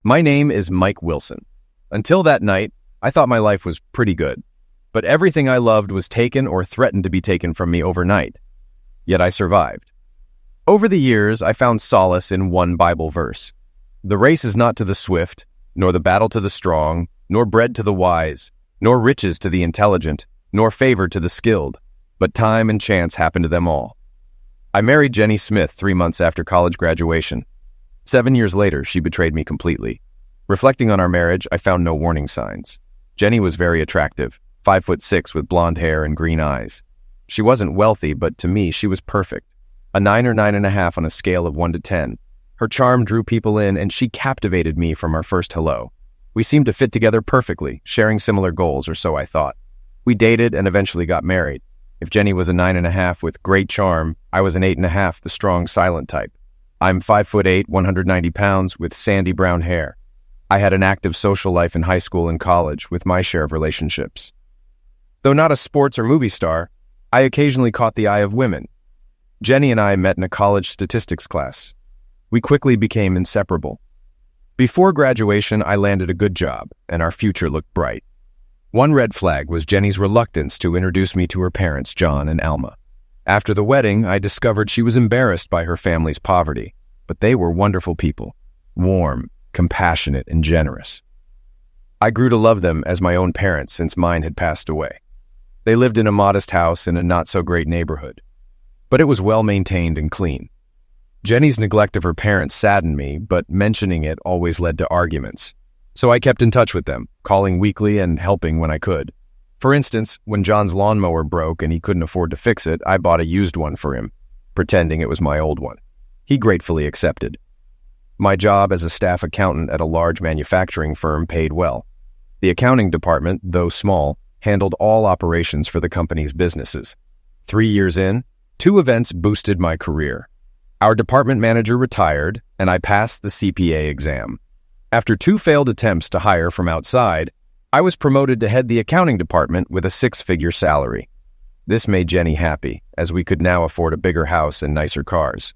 My name is Mike Wilson. Until that night, I thought my life was pretty good, but everything I loved was taken or threatened to be taken from me overnight. Yet I survived. Over the years, I found solace in one Bible verse. The race is not to the swift, nor the battle to the strong, nor bread to the wise, nor riches to the intelligent, nor favor to the skilled, but time and chance happen to them all. I married Jenny Smith 3 months after college graduation. 7 years later, she betrayed me completely. Reflecting on our marriage, I found no warning signs. Jenny was very attractive, 5'6" with blonde hair and green eyes. She wasn't wealthy, but to me, she was perfect. A 9 or 9.5 on a scale of 1 to 10. Her charm drew people in, and she captivated me from our first hello. We seemed to fit together perfectly, sharing similar goals, or so I thought. We dated and eventually got married. If Jenny was a 9.5 with great charm, I was an 8.5, the strong, silent type. I'm 5'8", 190 pounds, with sandy brown hair. I had an active social life in high school and college, with my share of relationships. Though not a sports or movie star, I occasionally caught the eye of women. Jenny and I met in a college statistics class. We quickly became inseparable. Before graduation, I landed a good job, and our future looked bright. One red flag was Jenny's reluctance to introduce me to her parents, John and Alma. After the wedding, I discovered she was embarrassed by her family's poverty, but they were wonderful people, warm, compassionate, and generous. I grew to love them as my own parents since mine had passed away. They lived in a modest house in a not-so-great neighborhood, but it was well-maintained and clean. Jenny's neglect of her parents saddened me, but mentioning it always led to arguments. So I kept in touch with them, calling weekly and helping when I could. For instance, when John's lawnmower broke and he couldn't afford to fix it, I bought a used one for him, pretending it was my old one. He gratefully accepted. My job as a staff accountant at a large manufacturing firm paid well. The accounting department, though small, handled all operations for the company's businesses. 3 years in, 2 events boosted my career. Our department manager retired, and I passed the CPA exam. After 2 failed attempts to hire from outside, I was promoted to head the accounting department with a 6-figure salary. This made Jenny happy, as we could now afford a bigger house and nicer cars.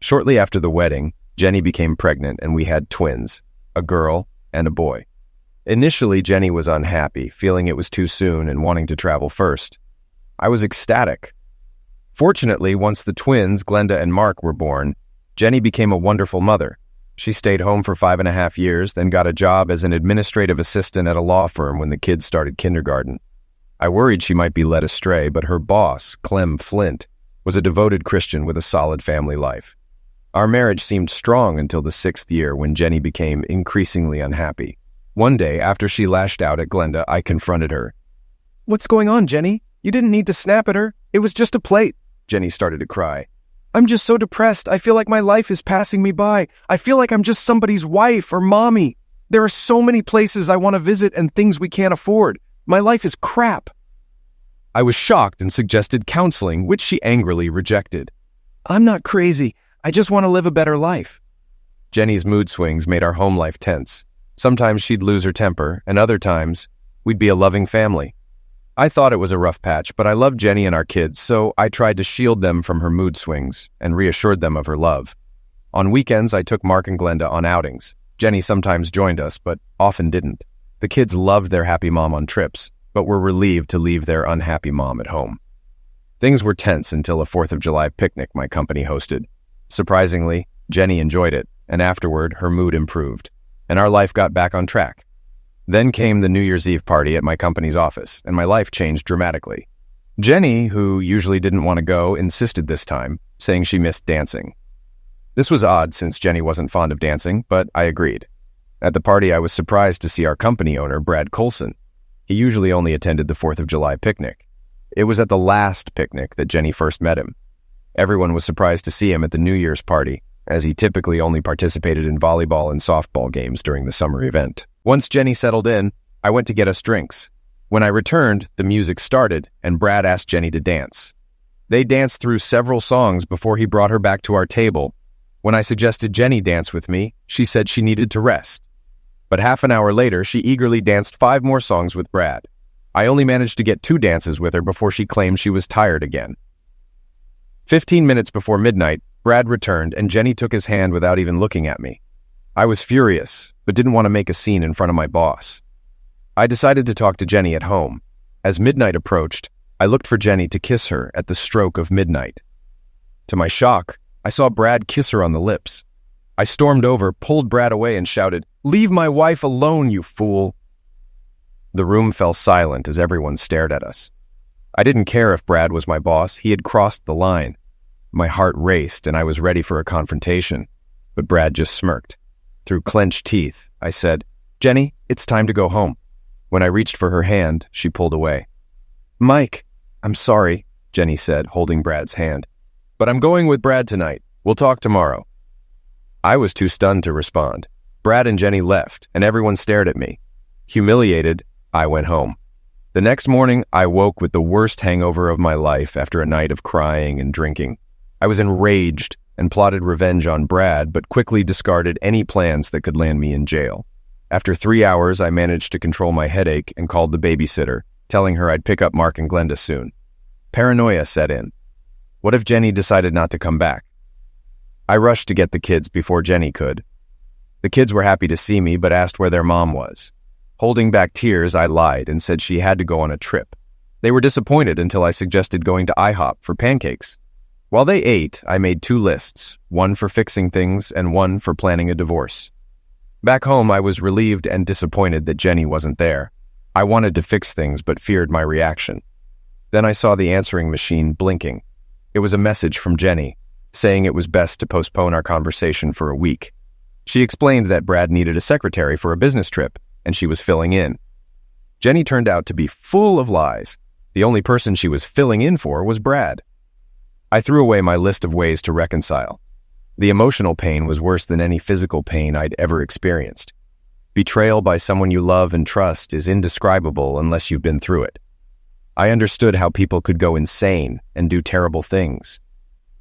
Shortly after the wedding, Jenny became pregnant and we had twins, a girl and a boy. Initially, Jenny was unhappy, feeling it was too soon and wanting to travel first. I was ecstatic. Fortunately, once the twins, Glenda and Mark, were born, Jenny became a wonderful mother. She stayed home for 5.5 years, then got a job as an administrative assistant at a law firm when the kids started kindergarten. I worried she might be led astray, but her boss, Clem Flint, was a devoted Christian with a solid family life. Our marriage seemed strong until the 6th year when Jenny became increasingly unhappy. One day, after she lashed out at Glenda, I confronted her. "What's going on, Jenny? You didn't need to snap at her. It was just a plate." Jenny started to cry. "I'm just so depressed. I feel like my life is passing me by. I feel like I'm just somebody's wife or mommy. There are so many places I want to visit and things we can't afford. My life is crap." I was shocked and suggested counseling, which she angrily rejected. "I'm not crazy. I just want to live a better life." Jenny's mood swings made our home life tense. Sometimes she'd lose her temper, and other times, we'd be a loving family. I thought it was a rough patch, but I loved Jenny and our kids, so I tried to shield them from her mood swings and reassured them of her love. On weekends, I took Mark and Glenda on outings. Jenny sometimes joined us, but often didn't. The kids loved their happy mom on trips, but were relieved to leave their unhappy mom at home. Things were tense until a 4th of July picnic my company hosted. Surprisingly, Jenny enjoyed it, and afterward, her mood improved, and our life got back on track. Then came the New Year's Eve party at my company's office, and my life changed dramatically. Jenny, who usually didn't want to go, insisted this time, saying she missed dancing. This was odd since Jenny wasn't fond of dancing, but I agreed. At the party, I was surprised to see our company owner, Brad Colson. He usually only attended the 4th of July picnic. It was at the last picnic that Jenny first met him. Everyone was surprised to see him at the New Year's party, as he typically only participated in volleyball and softball games during the summer event. Once Jenny settled in, I went to get us drinks. When I returned, the music started, and Brad asked Jenny to dance. They danced through several songs before he brought her back to our table. When I suggested Jenny dance with me, she said she needed to rest. But half an hour later, she eagerly danced 5 more songs with Brad. I only managed to get 2 dances with her before she claimed she was tired again. 15 minutes before midnight, Brad returned, and Jenny took his hand without even looking at me. I was furious, but didn't want to make a scene in front of my boss. I decided to talk to Jenny at home. As midnight approached, I looked for Jenny to kiss her at the stroke of midnight. To my shock, I saw Brad kiss her on the lips. I stormed over, pulled Brad away, and shouted, "Leave my wife alone, you fool!" The room fell silent as everyone stared at us. I didn't care if Brad was my boss. He had crossed the line. My heart raced, and I was ready for a confrontation. But Brad just smirked. Through clenched teeth, I said, "Jenny, it's time to go home." When I reached for her hand, she pulled away. "Mike, I'm sorry," Jenny said, holding Brad's hand. "But I'm going with Brad tonight. We'll talk tomorrow." I was too stunned to respond. Brad and Jenny left, and everyone stared at me. Humiliated, I went home. The next morning, I woke with the worst hangover of my life after a night of crying and drinking. I was enraged and plotted revenge on Brad, but quickly discarded any plans that could land me in jail. After 3 hours, I managed to control my headache and called the babysitter, telling her I'd pick up Mark and Glenda soon. Paranoia set in. What if Jenny decided not to come back? I rushed to get the kids before Jenny could. The kids were happy to see me, but asked where their mom was. Holding back tears, I lied and said she had to go on a trip. They were disappointed until I suggested going to IHOP for pancakes. While they ate, I made 2 lists, one for fixing things and one for planning a divorce. Back home, I was relieved and disappointed that Jenny wasn't there. I wanted to fix things, but feared my reaction. Then I saw the answering machine blinking. It was a message from Jenny, saying it was best to postpone our conversation for a week. She explained that Brad needed a secretary for a business trip, and she was filling in. Jenny turned out to be full of lies. The only person she was filling in for was Brad. I threw away my list of ways to reconcile. The emotional pain was worse than any physical pain I'd ever experienced. Betrayal by someone you love and trust is indescribable unless you've been through it. I understood how people could go insane and do terrible things.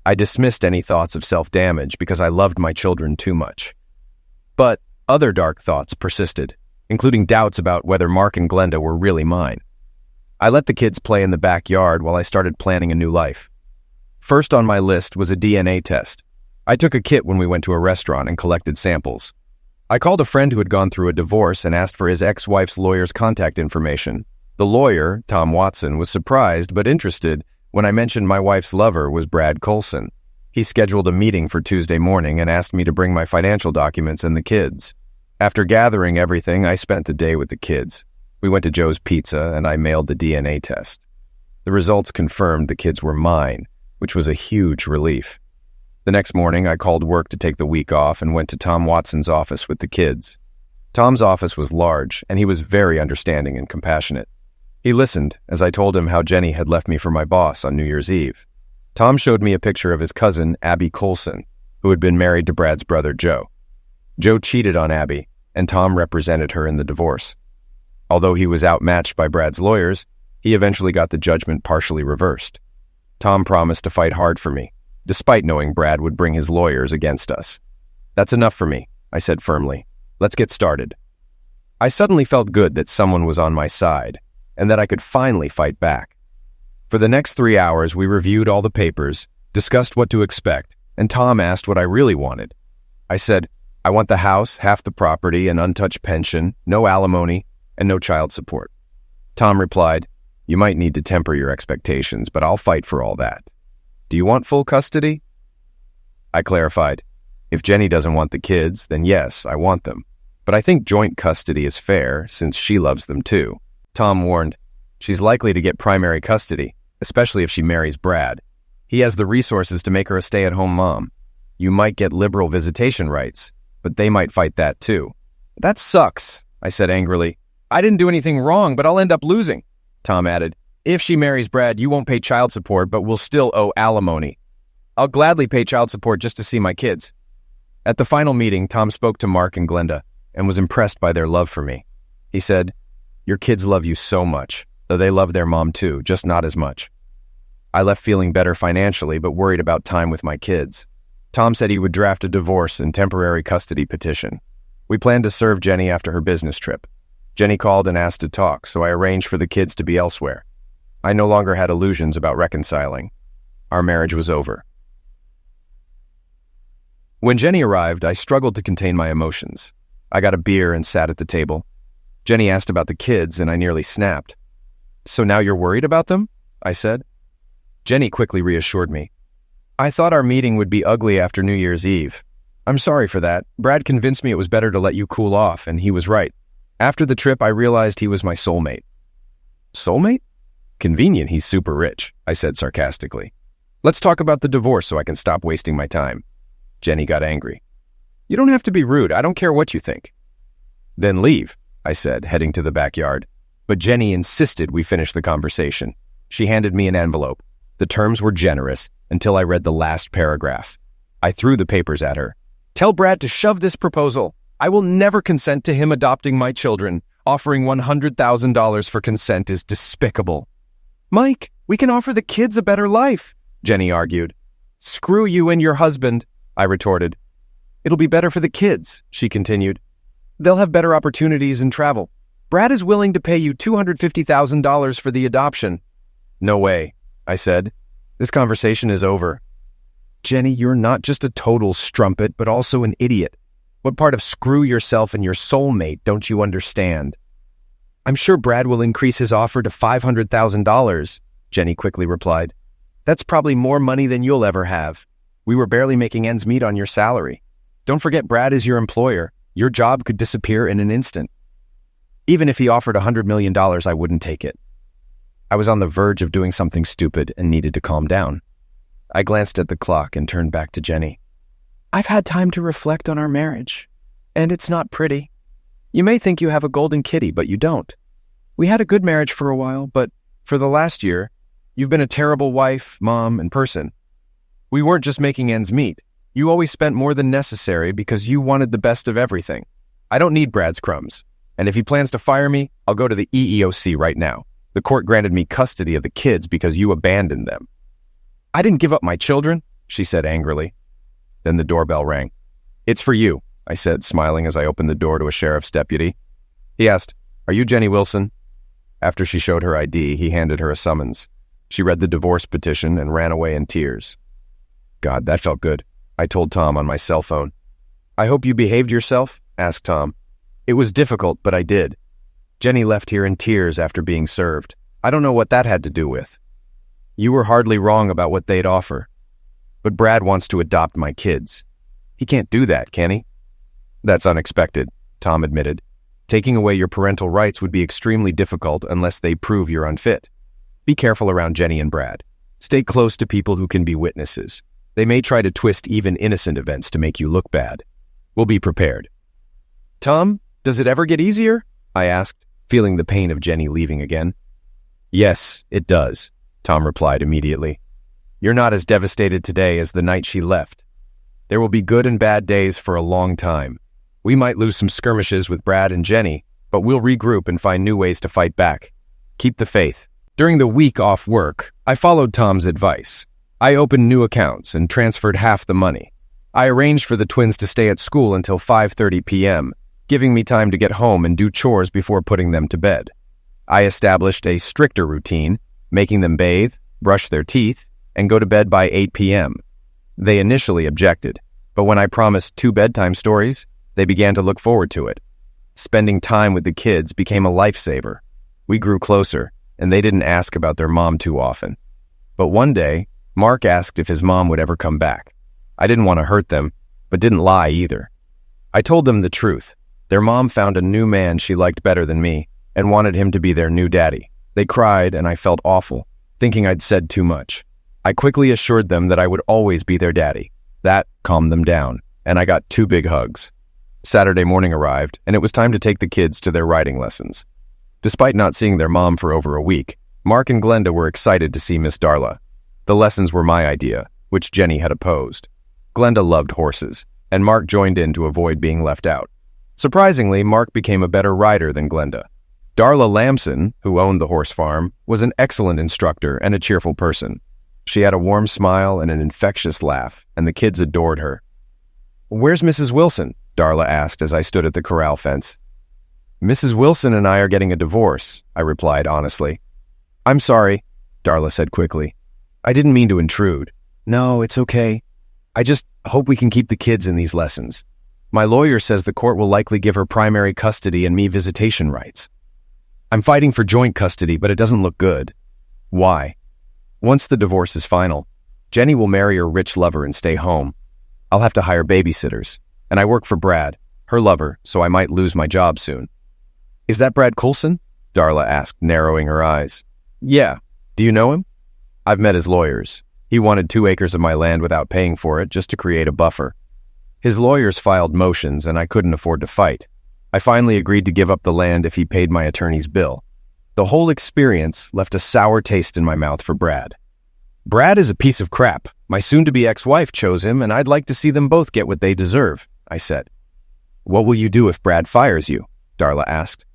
I dismissed any thoughts of self-damage because I loved my children too much. But other dark thoughts persisted, including doubts about whether Mark and Glenda were really mine. I let the kids play in the backyard while I started planning a new life. First on my list was a DNA test. I took a kit when we went to a restaurant and collected samples. I called a friend who had gone through a divorce and asked for his ex-wife's lawyer's contact information. The lawyer, Tom Watson, was surprised but interested when I mentioned my wife's lover was Brad Colson. He scheduled a meeting for Tuesday morning and asked me to bring my financial documents and the kids. After gathering everything, I spent the day with the kids. We went to Joe's Pizza and I mailed the DNA test. The results confirmed the kids were mine, which was a huge relief. The next morning, I called work to take the week off and went to Tom Watson's office with the kids. Tom's office was large, and he was very understanding and compassionate. He listened as I told him how Jenny had left me for my boss on New Year's Eve. Tom showed me a picture of his cousin, Abby Colson, who had been married to Brad's brother, Joe. Joe cheated on Abby, and Tom represented her in the divorce. Although he was outmatched by Brad's lawyers, he eventually got the judgment partially reversed. Tom promised to fight hard for me, despite knowing Brad would bring his lawyers against us. "That's enough for me," I said firmly. "Let's get started." I suddenly felt good that someone was on my side, and that I could finally fight back. For the next 3 hours, we reviewed all the papers, discussed what to expect, and Tom asked what I really wanted. I said, "I want the house, half the property, an untouched pension, no alimony, and no child support." Tom replied, "You might need to temper your expectations, but I'll fight for all that. Do you want full custody?" I clarified, "If Jenny doesn't want the kids, then yes, I want them. But I think joint custody is fair, since she loves them too." Tom warned, "She's likely to get primary custody, especially if she marries Brad. He has the resources to make her a stay-at-home mom. You might get liberal visitation rights, but they might fight that too." "That sucks," I said angrily. "I didn't do anything wrong, but I'll end up losing." Tom added, "If she marries Brad, you won't pay child support, but will still owe alimony. I'll gladly pay child support just to see my kids." At the final meeting, Tom spoke to Mark and Glenda and was impressed by their love for me. He said, "Your kids love you so much, though they love their mom too, just not as much." I left feeling better financially, but worried about time with my kids. Tom said he would draft a divorce and temporary custody petition. We planned to serve Jenny after her business trip. Jenny called and asked to talk, so I arranged for the kids to be elsewhere. I no longer had illusions about reconciling. Our marriage was over. When Jenny arrived, I struggled to contain my emotions. I got a beer and sat at the table. Jenny asked about the kids, and I nearly snapped. "So now you're worried about them?" I said. Jenny quickly reassured me. "I thought our meeting would be ugly after New Year's Eve. I'm sorry for that. Brad convinced me it was better to let you cool off, and he was right. After the trip, I realized he was my soulmate." "Soulmate? Convenient he's super rich," I said sarcastically. "Let's talk about the divorce so I can stop wasting my time." Jenny got angry. "You don't have to be rude. I don't care what you think." "Then leave," I said, heading to the backyard. But Jenny insisted we finish the conversation. She handed me an envelope. The terms were generous until I read the last paragraph. I threw the papers at her. "Tell Brad to shove this proposal. I will never consent to him adopting my children. Offering $100,000 for consent is despicable." "Mike, we can offer the kids a better life," Jenny argued. "Screw you and your husband," I retorted. "It'll be better for the kids," she continued. "They'll have better opportunities in travel. Brad is willing to pay you $250,000 for the adoption." "No way," I said. "This conversation is over." "Jenny, you're not just a total strumpet, but also an idiot. What part of screw yourself and your soulmate don't you understand?" "I'm sure Brad will increase his offer to $500,000, Jenny quickly replied. "That's probably more money than you'll ever have. We were barely making ends meet on your salary. Don't forget Brad is your employer. Your job could disappear in an instant. Even if he offered $100 million, I wouldn't take it." I was on the verge of doing something stupid and needed to calm down. I glanced at the clock and turned back to Jenny. "I've had time to reflect on our marriage, and it's not pretty. You may think you have a golden kitty, but you don't. We had a good marriage for a while, but for the last year, you've been a terrible wife, mom, and person. We weren't just making ends meet. You always spent more than necessary because you wanted the best of everything. I don't need Brad's crumbs, and if he plans to fire me, I'll go to the EEOC right now. The court granted me custody of the kids because you abandoned them." "I didn't give up my children," she said angrily. Then the doorbell rang. "It's for you," I said, smiling as I opened the door to a sheriff's deputy. He asked, "Are you Jenny Wilson?" After she showed her ID, he handed her a summons. She read the divorce petition and ran away in tears. God, that felt good. I told Tom on my cell phone. "I hope you behaved yourself?" asked Tom. "It was difficult, but I did. Jenny left here in tears after being served. I don't know what that had to do with." "You were hardly wrong about what they'd offer. But Brad wants to adopt my kids. He can't do that, can he?" "That's unexpected," Tom admitted. "Taking away your parental rights would be extremely difficult unless they prove you're unfit. Be careful around Jenny and Brad. Stay close to people who can be witnesses. They may try to twist even innocent events to make you look bad. We'll be prepared." "Tom, does it ever get easier?" I asked, feeling the pain of Jenny leaving again. "Yes, it does," Tom replied immediately. "You're not as devastated today as the night she left. There will be good and bad days for a long time. We might lose some skirmishes with Brad and Jenny, but we'll regroup and find new ways to fight back. Keep the faith." During the week off work, I followed Tom's advice. I opened new accounts and transferred half the money. I arranged for the twins to stay at school until 5:30 p.m., giving me time to get home and do chores before putting them to bed. I established a stricter routine, making them bathe, brush their teeth, and go to bed by 8 p.m. They initially objected, but when I promised 2 bedtime stories, they began to look forward to it. Spending time with the kids became a lifesaver. We grew closer, and they didn't ask about their mom too often. But one day, Mark asked if his mom would ever come back. I didn't want to hurt them, but didn't lie either. I told them the truth. Their mom found a new man she liked better than me and wanted him to be their new daddy. They cried, and I felt awful, thinking I'd said too much. I quickly assured them that I would always be their daddy. That calmed them down, and I got 2 big hugs. Saturday morning arrived, and it was time to take the kids to their writing lessons. Despite not seeing their mom for over a week, Mark and Glenda were excited to see Miss Darla. The lessons were my idea, which Jenny had opposed. Glenda loved horses, and Mark joined in to avoid being left out. Surprisingly, Mark became a better rider than Glenda. Darla Lamson, who owned the horse farm, was an excellent instructor and a cheerful person. She had a warm smile and an infectious laugh, and the kids adored her. "Where's Mrs. Wilson?" Darla asked as I stood at the corral fence. "Mrs. Wilson and I are getting a divorce," I replied honestly. "I'm sorry," Darla said quickly. "I didn't mean to intrude." "No, it's okay. I just hope we can keep the kids in these lessons. My lawyer says the court will likely give her primary custody and me visitation rights. I'm fighting for joint custody, but it doesn't look good. Why? Once the divorce is final, Jenny will marry her rich lover and stay home. I'll have to hire babysitters, and I work for Brad, her lover, so I might lose my job soon. Is that Brad Coulson? Darla asked, narrowing her eyes. Yeah. Do you know him? I've met his lawyers. He wanted 2 acres of my land without paying for it, just to create a buffer. His lawyers filed motions, and I couldn't afford to fight. I finally agreed to give up the land if he paid my attorney's bill. The whole experience left a sour taste in my mouth for Brad. Brad is a piece of crap. My soon-to-be ex-wife chose him, and I'd like to see them both get what they deserve, I said. What will you do if Brad fires you? Darla asked.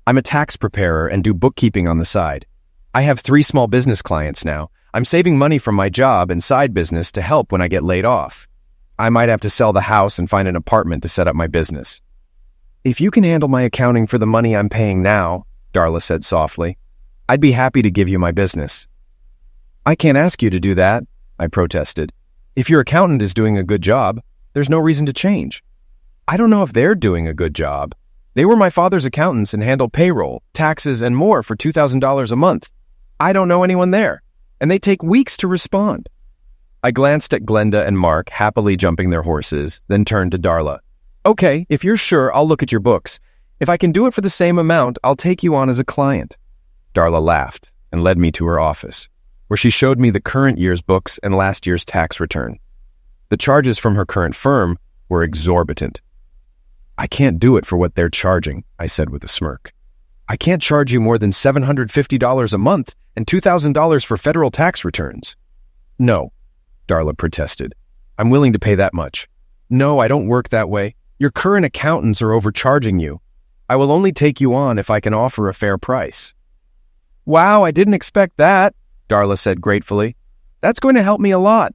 I'm a tax preparer and do bookkeeping on the side. I have 3 small business clients now. I'm saving money from my job and side business to help when I get laid off. I might have to sell the house and find an apartment to set up my business. If you can handle my accounting for the money I'm paying now, Darla said softly, I'd be happy to give you my business. I can't ask you to do that, I protested. If your accountant is doing a good job, there's no reason to change. I don't know if they're doing a good job. They were my father's accountants and handle payroll, taxes, and more for $2,000 a month. I don't know anyone there, and they take weeks to respond. I glanced at Glenda and Mark happily jumping their horses, then turned to Darla. Okay, if you're sure, I'll look at your books. If I can do it for the same amount, I'll take you on as a client. Darla laughed and led me to her office, where she showed me the current year's books and last year's tax return. The charges from her current firm were exorbitant. I can't do it for what they're charging, I said with a smirk. I can't charge you more than $750 a month and $2,000 for federal tax returns. No, Darla protested. I'm willing to pay that much. No, I don't work that way. Your current accountants are overcharging you. I will only take you on if I can offer a fair price. Wow, I didn't expect that, Darla said gratefully. That's going to help me a lot.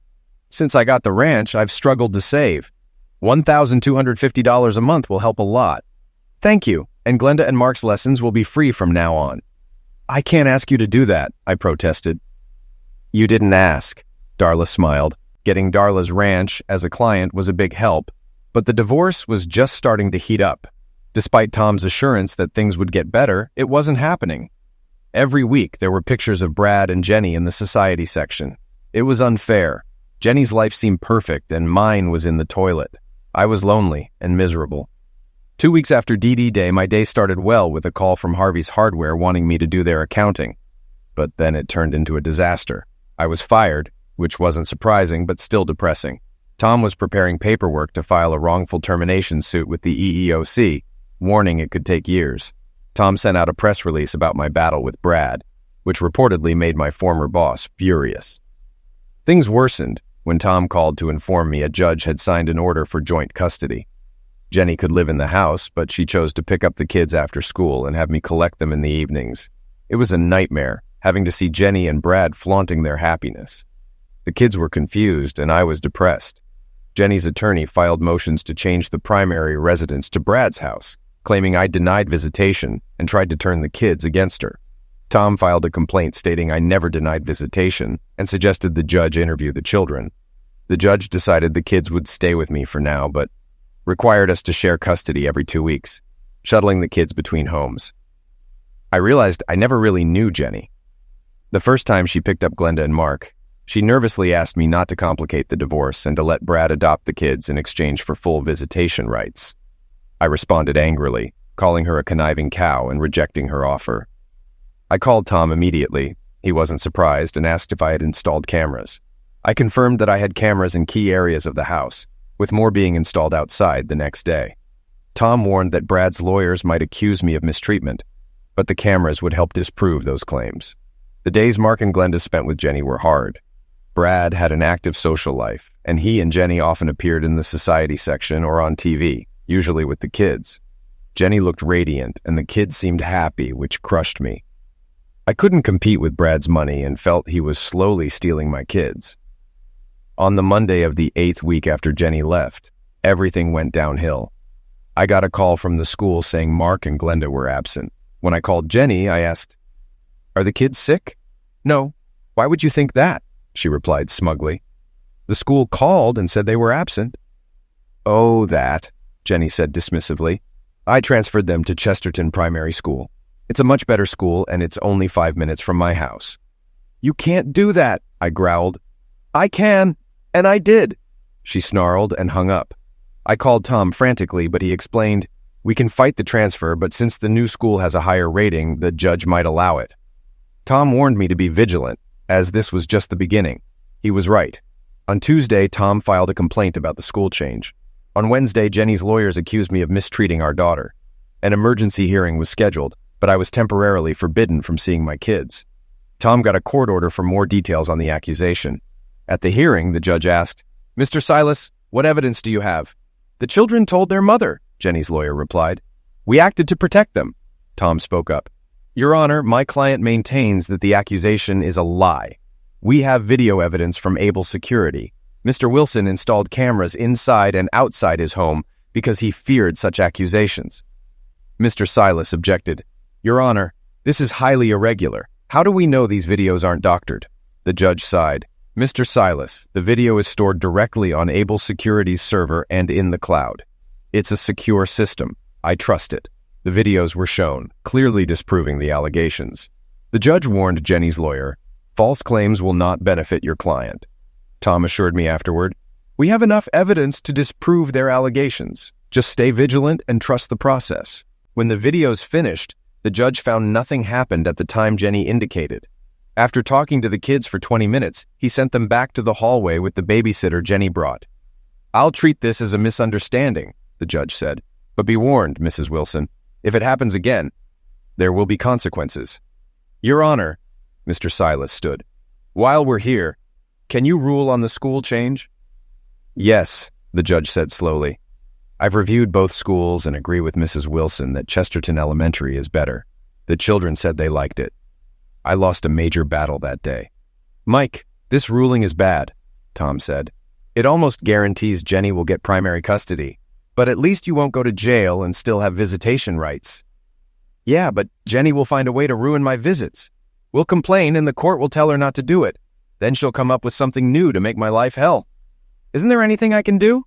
Since I got the ranch, I've struggled to save. $1,250 a month will help a lot. Thank you, and Glenda and Mark's lessons will be free from now on. I can't ask you to do that, I protested. You didn't ask, Darla smiled. Getting Darla's ranch as a client was a big help, but the divorce was just starting to heat up. Despite Tom's assurance that things would get better, it wasn't happening. Every week, there were pictures of Brad and Jenny in the society section. It was unfair. Jenny's life seemed perfect, and mine was in the toilet. I was lonely and miserable. 2 weeks after DD Day, my day started well with a call from Harvey's Hardware wanting me to do their accounting. But then it turned into a disaster. I was fired, which wasn't surprising, but still depressing. Tom was preparing paperwork to file a wrongful termination suit with the EEOC, warning it could take years. Tom sent out a press release about my battle with Brad, which reportedly made my former boss furious. Things worsened when Tom called to inform me a judge had signed an order for joint custody. Jenny could live in the house, but she chose to pick up the kids after school and have me collect them in the evenings. It was a nightmare, having to see Jenny and Brad flaunting their happiness. The kids were confused, and I was depressed. Jenny's attorney filed motions to change the primary residence to Brad's house, claiming I denied visitation and tried to turn the kids against her. Tom filed a complaint stating I never denied visitation and suggested the judge interview the children. The judge decided the kids would stay with me for now, but required us to share custody every 2 weeks, shuttling the kids between homes. I realized I never really knew Jenny. The first time she picked up Glenda and Mark, she nervously asked me not to complicate the divorce and to let Brad adopt the kids in exchange for full visitation rights. I responded angrily, calling her a conniving cow and rejecting her offer. I called Tom immediately. He wasn't surprised and asked if I had installed cameras. I confirmed that I had cameras in key areas of the house, with more being installed outside the next day. Tom warned that Brad's lawyers might accuse me of mistreatment, but the cameras would help disprove those claims. The days Mark and Glenda spent with Jenny were hard. Brad had an active social life, and he and Jenny often appeared in the society section or on TV, usually with the kids. Jenny looked radiant, and the kids seemed happy, which crushed me. I couldn't compete with Brad's money and felt he was slowly stealing my kids. On the Monday of the 8th week after Jenny left, everything went downhill. I got a call from the school saying Mark and Glenda were absent. When I called Jenny, I asked, "Are the kids sick?" "No. Why would you think that?" she replied smugly. The school called and said they were absent. Oh, that, Jenny said dismissively. I transferred them to Chesterton Primary School. It's a much better school, and it's only 5 minutes from my house. You can't do that, I growled. I can, and I did, she snarled and hung up. I called Tom frantically, but he explained, we can fight the transfer, but since the new school has a higher rating, the judge might allow it. Tom warned me to be vigilant, as this was just the beginning. He was right. On Tuesday, Tom filed a complaint about the school change. On Wednesday, Jenny's lawyers accused me of mistreating our daughter. An emergency hearing was scheduled, but I was temporarily forbidden from seeing my kids. Tom got a court order for more details on the accusation. At the hearing, the judge asked, Mr. Silas, what evidence do you have? The children told their mother, Jenny's lawyer replied. We acted to protect them, Tom spoke up. Your Honor, my client maintains that the accusation is a lie. We have video evidence from Able Security. Mr. Wilson installed cameras inside and outside his home because he feared such accusations. Mr. Silas objected. Your Honor, this is highly irregular. How do we know these videos aren't doctored? The judge sighed. Mr. Silas, the video is stored directly on Able Security's server and in the cloud. It's a secure system. I trust it. The videos were shown, clearly disproving the allegations. The judge warned Jenny's lawyer, false claims will not benefit your client. Tom assured me afterward, we have enough evidence to disprove their allegations. Just stay vigilant and trust the process. When the videos finished, the judge found nothing happened at the time Jenny indicated. After talking to the kids for 20 minutes, he sent them back to the hallway with the babysitter Jenny brought. I'll treat this as a misunderstanding, the judge said. But be warned, Mrs. Wilson, if it happens again, there will be consequences. Your Honor, Mr. Silas stood. While we're here, can you rule on the school change? Yes, the judge said slowly. I've reviewed both schools and agree with Mrs. Wilson that Chesterton Elementary is better. The children said they liked it. I lost a major battle that day. Mike, this ruling is bad, Tom said. It almost guarantees Jenny will get primary custody, but at least you won't go to jail and still have visitation rights. Yeah, but Jenny will find a way to ruin my visits. We'll complain and the court will tell her not to do it. Then she'll come up with something new to make my life hell. Isn't there anything I can do?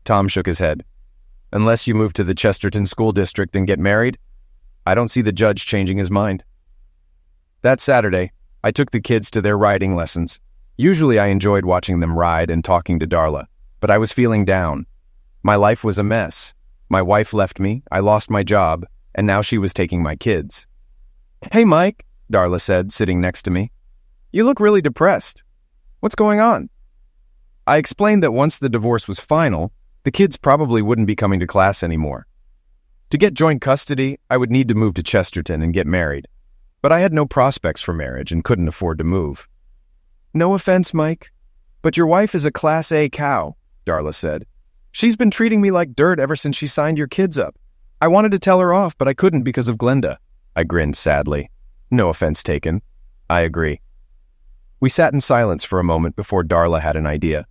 Tom shook his head. Unless you move to the Chesterton School District and get married, I don't see the judge changing his mind. That Saturday, I took the kids to their riding lessons. Usually I enjoyed watching them ride and talking to Darla, but I was feeling down. My life was a mess. My wife left me, I lost my job, and now she was taking my kids. Hey, Mike, Darla said, sitting next to me. You look really depressed. What's going on? I explained that once the divorce was final, the kids probably wouldn't be coming to class anymore. To get joint custody, I would need to move to Chesterton and get married. But I had no prospects for marriage and couldn't afford to move. No offense, Mike, but your wife is a Class A cow, Darla said. She's been treating me like dirt ever since she signed your kids up. I wanted to tell her off, but I couldn't because of Glenda. I grinned sadly. No offense taken. I agree. We sat in silence for a moment before Darla had an idea.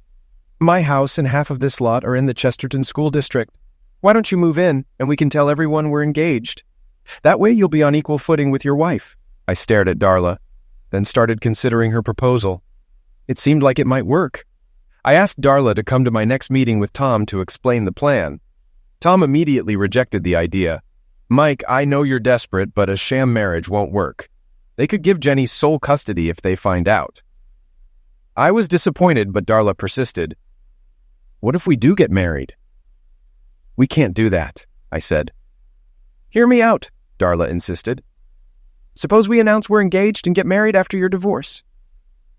My house and half of this lot are in the Chesterton School District. Why don't you move in, and we can tell everyone we're engaged? That way you'll be on equal footing with your wife. I stared at Darla, then started considering her proposal. It seemed like it might work. I asked Darla to come to my next meeting with Tom to explain the plan. Tom immediately rejected the idea. Mike, I know you're desperate, but a sham marriage won't work. They could give Jenny sole custody if they find out. I was disappointed, but Darla persisted. What if we do get married? We can't do that, I said. Hear me out, Darla insisted. Suppose we announce we're engaged and get married after your divorce.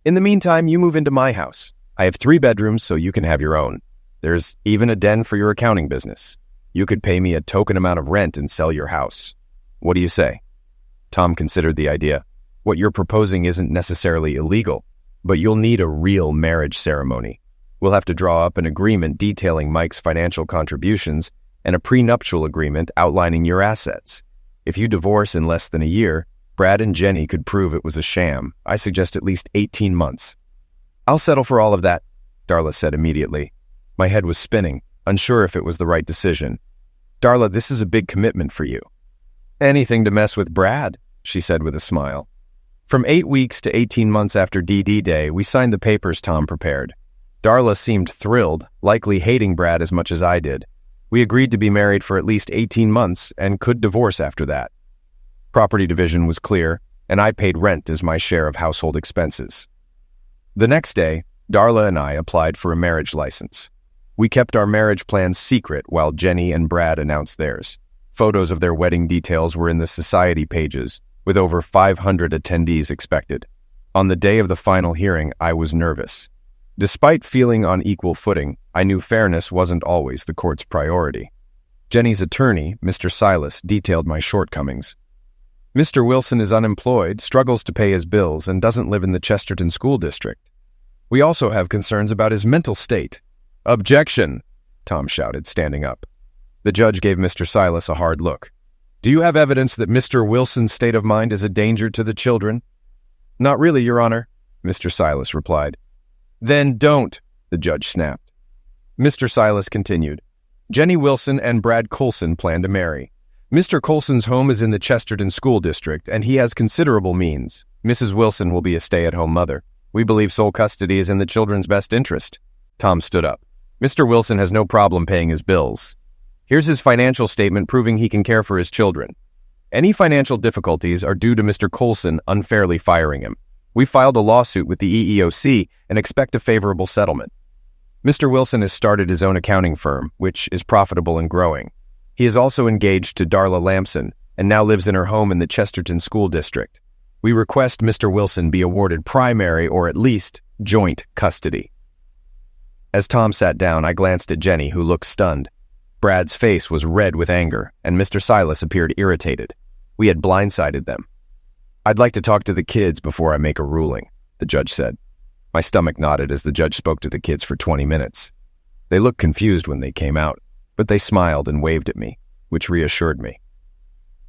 In the meantime, you move into my house. I have 3 bedrooms, so you can have your own. There's even a den for your accounting business. You could pay me a token amount of rent and sell your house. What do you say? Tom considered the idea. What you're proposing isn't necessarily illegal, but you'll need a real marriage ceremony. We'll have to draw up an agreement detailing Mike's financial contributions and a prenuptial agreement outlining your assets. If you divorce in less than a year, Brad and Jenny could prove it was a sham. I suggest at least 18 months. I'll settle for all of that, Darla said immediately. My head was spinning, unsure if it was the right decision. Darla, this is a big commitment for you. Anything to mess with Brad, she said with a smile. From 8 weeks to 18 months after DD Day, we signed the papers Tom prepared. Darla seemed thrilled, likely hating Brad as much as I did. We agreed to be married for at least 18 months and could divorce after that. Property division was clear, and I paid rent as my share of household expenses. The next day, Darla and I applied for a marriage license. We kept our marriage plans secret while Jenny and Brad announced theirs. Photos of their wedding details were in the society pages, with over 500 attendees expected. On the day of the final hearing, I was nervous. Despite feeling on equal footing, I knew fairness wasn't always the court's priority. Jenny's attorney, Mr. Silas, detailed my shortcomings. Mr. Wilson is unemployed, struggles to pay his bills, and doesn't live in the Chesterton School District. We also have concerns about his mental state. Objection, Tom shouted, standing up. The judge gave Mr. Silas a hard look. Do you have evidence that Mr. Wilson's state of mind is a danger to the children? Not really, Your Honor, Mr. Silas replied. Then don't, the judge snapped. Mr. Silas continued. Jenny Wilson and Brad Coulson plan to marry. Mr. Coulson's home is in the Chesterton School District, and he has considerable means. Mrs. Wilson will be a stay-at-home mother. We believe sole custody is in the children's best interest. Tom stood up. Mr. Wilson has no problem paying his bills. Here's his financial statement proving he can care for his children. Any financial difficulties are due to Mr. Coulson unfairly firing him. We filed a lawsuit with the EEOC and expect a favorable settlement. Mr. Wilson has started his own accounting firm, which is profitable and growing. He is also engaged to Darla Lamson and now lives in her home in the Chesterton School District. We request Mr. Wilson be awarded primary or at least joint custody. As Tom sat down, I glanced at Jenny, who looked stunned. Brad's face was red with anger, and Mr. Silas appeared irritated. We had blindsided them. I'd like to talk to the kids before I make a ruling, the judge said. My stomach nodded as the judge spoke to the kids for 20 minutes. They looked confused when they came out, but they smiled and waved at me, which reassured me.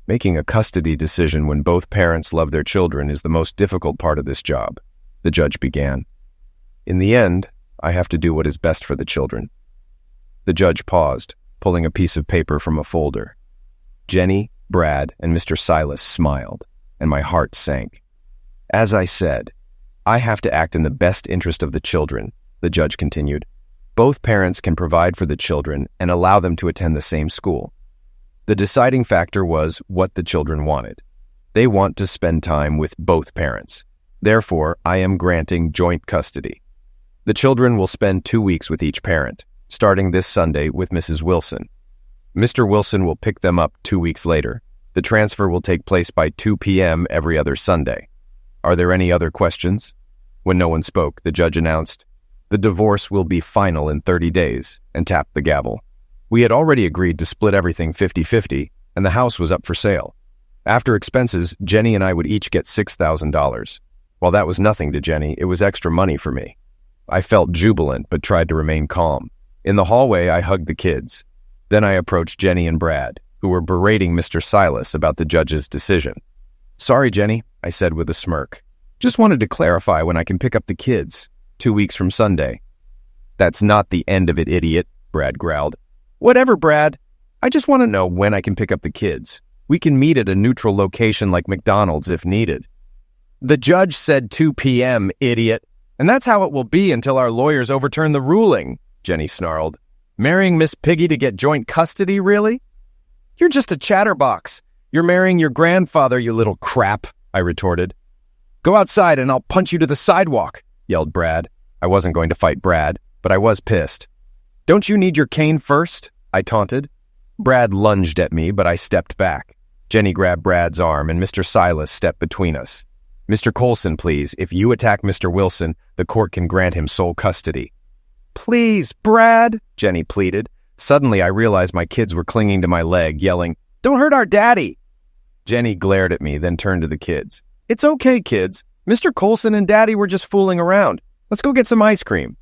Making a custody decision when both parents love their children is the most difficult part of this job, the judge began. In the end, I have to do what is best for the children. The judge paused, pulling a piece of paper from a folder. Jenny, Brad, and Mr. Silas smiled, and my heart sank. As I said, I have to act in the best interest of the children, the judge continued. Both parents can provide for the children and allow them to attend the same school. The deciding factor was what the children wanted. They want to spend time with both parents. Therefore, I am granting joint custody. The children will spend 2 weeks with each parent, starting this Sunday with Mrs. Wilson. Mr. Wilson will pick them up 2 weeks later. The transfer will take place by 2 p.m. every other Sunday. Are there any other questions? When no one spoke, the judge announced, the divorce will be final in 30 days, and tapped the gavel. We had already agreed to split everything 50-50, and the house was up for sale. After expenses, Jenny and I would each get $6,000. While that was nothing to Jenny, it was extra money for me. I felt jubilant, but tried to remain calm. In the hallway, I hugged the kids. Then I approached Jenny and Brad, who were berating Mr. Silas about the judge's decision. Sorry, Jenny, I said with a smirk. Just wanted to clarify when I can pick up the kids. 2 weeks from Sunday. That's not the end of it, idiot, Brad growled. Whatever, Brad. I just want to know when I can pick up the kids. We can meet at a neutral location like McDonald's if needed. The judge said 2 p.m., idiot. And that's how it will be until our lawyers overturn the ruling, Jenny snarled. Marrying Miss Piggy to get joint custody, really? You're just a chatterbox. You're marrying your grandfather, you little crap, I retorted. Go outside and I'll punch you to the sidewalk, yelled Brad. I wasn't going to fight Brad, but I was pissed. Don't you need your cane first? I taunted. Brad lunged at me, but I stepped back. Jenny grabbed Brad's arm and Mr. Silas stepped between us. Mr. Coulson, please, if you attack Mr. Wilson, the court can grant him sole custody. Please, Brad, Jenny pleaded. Suddenly, I realized my kids were clinging to my leg, yelling, Don't hurt our daddy! Jenny glared at me, then turned to the kids. It's okay, kids. Mr. Coulson and Daddy were just fooling around. Let's go get some ice cream.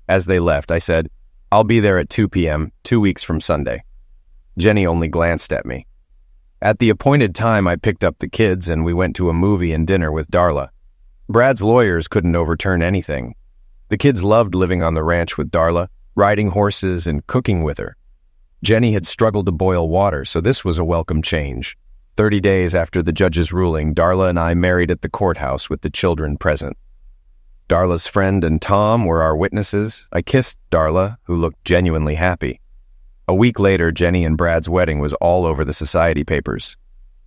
As they left, I said, I'll be there at 2 p.m., 2 weeks from Sunday. Jenny only glanced at me. At the appointed time, I picked up the kids and we went to a movie and dinner with Darla. Brad's lawyers couldn't overturn anything. The kids loved living on the ranch with Darla, riding horses and cooking with her. Jenny had struggled to boil water, so this was a welcome change. 30 days after the judge's ruling, Darla and I married at the courthouse with the children present. Darla's friend and Tom were our witnesses. I kissed Darla, who looked genuinely happy. A week later, Jenny and Brad's wedding was all over the society papers.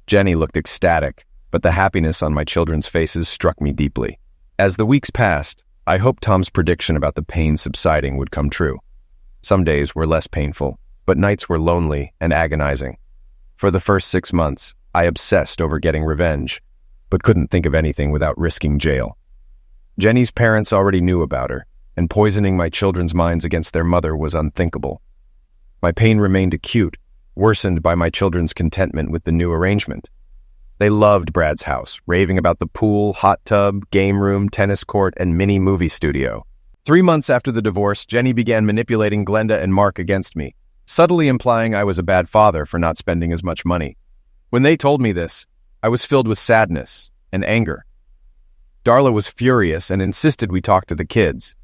Jenny looked ecstatic, but the happiness on my children's faces struck me deeply. As the weeks passed, I hoped Tom's prediction about the pain subsiding would come true. Some days were less painful, but nights were lonely and agonizing. For the first 6 months, I obsessed over getting revenge, but couldn't think of anything without risking jail. Jenny's parents already knew about her, and poisoning my children's minds against their mother was unthinkable. My pain remained acute, worsened by my children's contentment with the new arrangement. They loved Brad's house, raving about the pool, hot tub, game room, tennis court, and mini movie studio. 3 months after the divorce, Jenny began manipulating Glenda and Mark against me, subtly implying I was a bad father for not spending as much money. When they told me this, I was filled with sadness and anger. Darla was furious and insisted we talk to the kids.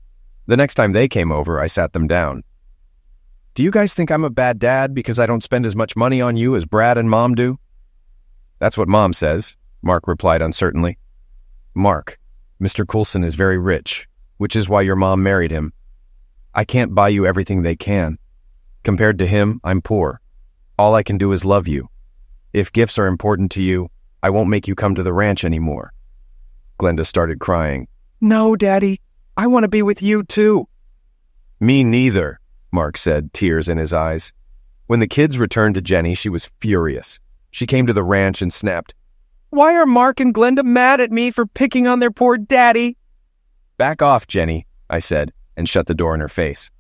The next time they came over, I sat them down. "Do you guys think I'm a bad dad because I don't spend as much money on you as Brad and Mom do?" "That's what Mom says," Mark replied uncertainly. "Mark, Mr. Coulson is very rich, which is why your mom married him. I can't buy you everything they can. Compared to him, I'm poor. All I can do is love you. If gifts are important to you, I won't make you come to the ranch anymore." Glenda started crying. "No, Daddy, I want to be with you too." "Me neither," Mark said, tears in his eyes. When the kids returned to Jenny, she was furious. She came to the ranch and snapped, "Why are Mark and Glenda mad at me for picking on their poor daddy?" "Back off, Jenny," I said, and shut the door in her face.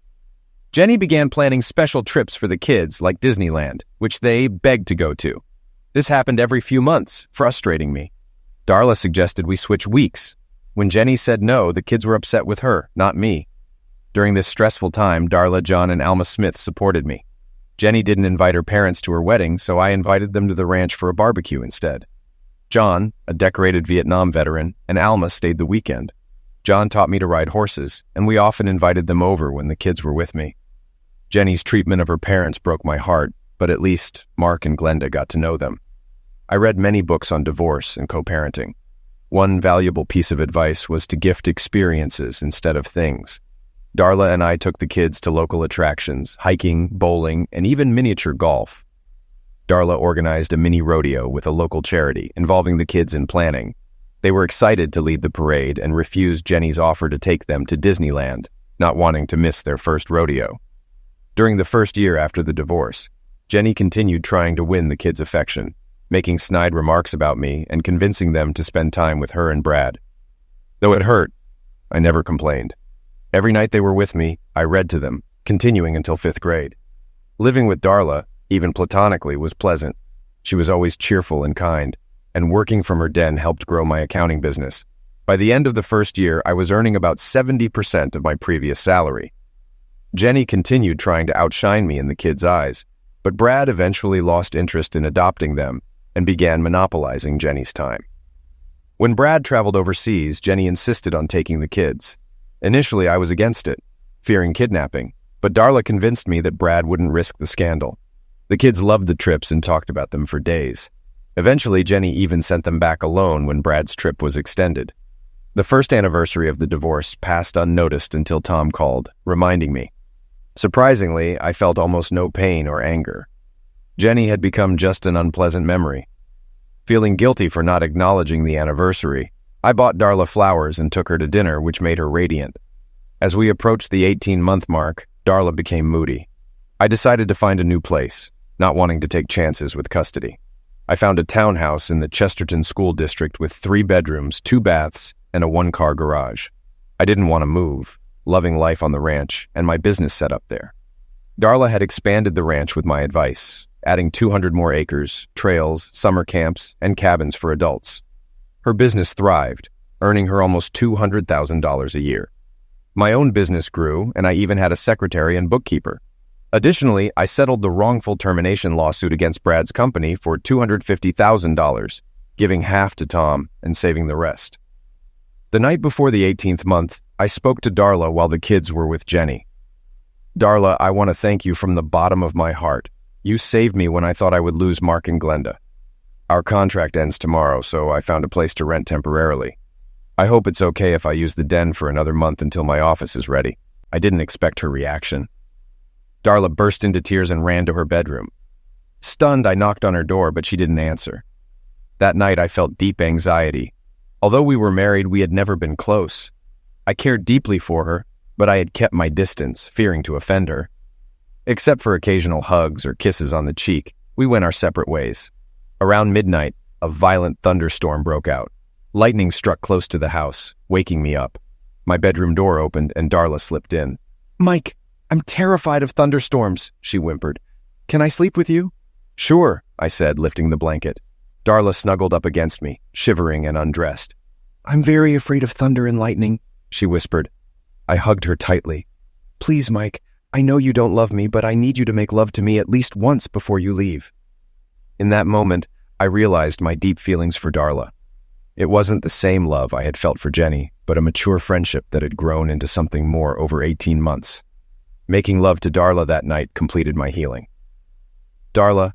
Jenny began planning special trips for the kids, like Disneyland, which they begged to go to. This happened every few months, frustrating me. Darla suggested we switch weeks. When Jenny said no, the kids were upset with her, not me. During this stressful time, Darla, John, and Alma Smith supported me. Jenny didn't invite her parents to her wedding, so I invited them to the ranch for a barbecue instead. John, a decorated Vietnam veteran, and Alma stayed the weekend. John taught me to ride horses, and we often invited them over when the kids were with me. Jenny's treatment of her parents broke my heart, but at least Mark and Glenda got to know them. I read many books on divorce and co-parenting. One valuable piece of advice was to gift experiences instead of things. Darla and I took the kids to local attractions, hiking, bowling, and even miniature golf. Darla organized a mini rodeo with a local charity, involving the kids in planning. They were excited to lead the parade and refused Jenny's offer to take them to Disneyland, not wanting to miss their first rodeo. During the first year after the divorce, Jenny continued trying to win the kids' affection, making snide remarks about me and convincing them to spend time with her and Brad. Though it hurt, I never complained. Every night they were with me, I read to them, continuing until 5th grade. Living with Darla, even platonically, was pleasant. She was always cheerful and kind, and working from her den helped grow my accounting business. By the end of the first year, I was earning about 70% of my previous salary. Jenny continued trying to outshine me in the kids' eyes, but Brad eventually lost interest in adopting them and began monopolizing Jenny's time. When Brad traveled overseas, Jenny insisted on taking the kids. Initially, I was against it, fearing kidnapping, but Darla convinced me that Brad wouldn't risk the scandal. The kids loved the trips and talked about them for days. Eventually, Jenny even sent them back alone when Brad's trip was extended. The first anniversary of the divorce passed unnoticed until Tom called, reminding me. Surprisingly, I felt almost no pain or anger. Jenny had become just an unpleasant memory. Feeling guilty for not acknowledging the anniversary, I bought Darla flowers and took her to dinner, which made her radiant. As we approached the 18-month mark, Darla became moody. I decided to find a new place, not wanting to take chances with custody. I found a townhouse in the Chesterton School District with 3 bedrooms, 2 baths, and a 1-car garage. I didn't want to move, loving life on the ranch and my business set up there. Darla had expanded the ranch with my advice, adding 200 more acres, trails, summer camps, and cabins for adults. Her business thrived, earning her almost $200,000 a year. My own business grew, and I even had a secretary and bookkeeper. Additionally, I settled the wrongful termination lawsuit against Brad's company for $250,000, giving half to Tom and saving the rest. The night before the 18th month, I spoke to Darla while the kids were with Jenny. "Darla, I want to thank you from the bottom of my heart. You saved me when I thought I would lose Mark and Glenda. Our contract ends tomorrow, so I found a place to rent temporarily. I hope it's okay if I use the den for another month until my office is ready. I didn't expect her reaction. Darla burst into tears and ran to her bedroom. Stunned, I knocked on her door, but she didn't answer. That night, I felt deep anxiety. Although we were married, we had never been close. I cared deeply for her, but I had kept my distance, fearing to offend her. Except for occasional hugs or kisses on the cheek, we went our separate ways. Around midnight, a violent thunderstorm broke out. Lightning struck close to the house, waking me up. My bedroom door opened and Darla slipped in. "Mike, I'm terrified of thunderstorms," she whimpered. "Can I sleep with you?" "Sure," I said, lifting the blanket. Darla snuggled up against me, shivering and undressed. "I'm very afraid of thunder and lightning," she whispered. I hugged her tightly. "Please, Mike, I know you don't love me, but I need you to make love to me at least once before you leave." In that moment, I realized my deep feelings for Darla. It wasn't the same love I had felt for Jenny, but a mature friendship that had grown into something more over 18 months. Making love to Darla that night completed my healing. "Darla,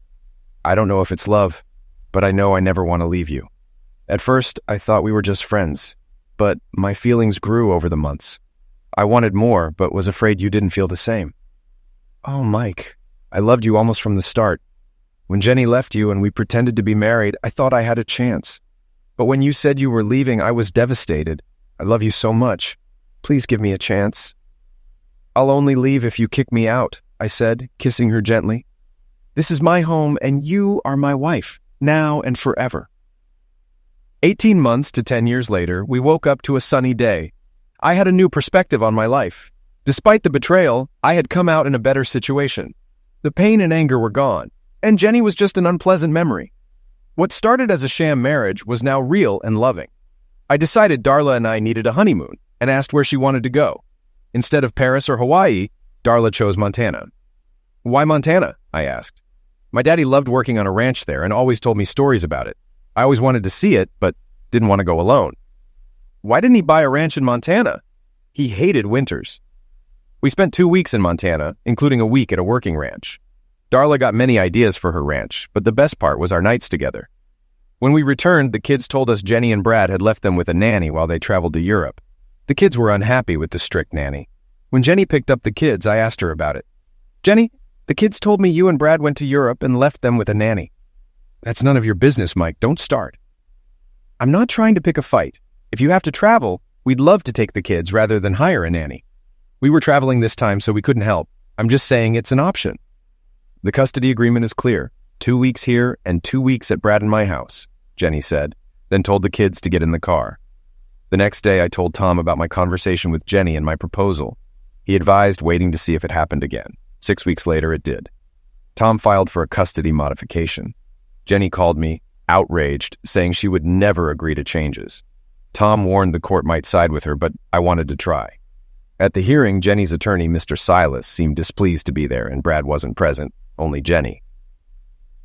I don't know if it's love, but I know I never want to leave you. At first, I thought we were just friends, but my feelings grew over the months. I wanted more, but was afraid you didn't feel the same." "Oh, Mike, I loved you almost from the start. When Jenny left you and we pretended to be married, I thought I had a chance. But when you said you were leaving, I was devastated. I love you so much. Please give me a chance." "I'll only leave if you kick me out," I said, kissing her gently. "This is my home and you are my wife, now and forever." 18 months to 10 years later, we woke up to a sunny day. I had a new perspective on my life. Despite the betrayal, I had come out in a better situation. The pain and anger were gone, and Jenny was just an unpleasant memory. What started as a sham marriage was now real and loving. I decided Darla and I needed a honeymoon and asked where she wanted to go. Instead of Paris or Hawaii, Darla chose Montana. "Why Montana?" I asked. "My daddy loved working on a ranch there and always told me stories about it. I always wanted to see it, but didn't want to go alone." "Why didn't he buy a ranch in Montana?" "He hated winters." We spent 2 weeks in Montana, including a week at a working ranch. Darla got many ideas for her ranch, but the best part was our nights together. When we returned, the kids told us Jenny and Brad had left them with a nanny while they traveled to Europe. The kids were unhappy with the strict nanny. When Jenny picked up the kids, I asked her about it. "Jenny, the kids told me you and Brad went to Europe and left them with a nanny." "That's none of your business, Mike. Don't start." "I'm not trying to pick a fight. If you have to travel, we'd love to take the kids rather than hire a nanny. We were traveling this time, so we couldn't help. I'm just saying it's an option." "The custody agreement is clear. 2 weeks here and 2 weeks at Brad and my house," Jenny said, then told the kids to get in the car. The next day, I told Tom about my conversation with Jenny and my proposal. He advised waiting to see if it happened again. 6 weeks later, it did. Tom filed for a custody modification. Jenny called me, outraged, saying she would never agree to changes. Tom warned the court might side with her, but I wanted to try. At the hearing, Jenny's attorney, Mr. Silas, seemed displeased to be there, and Brad wasn't present, only Jenny.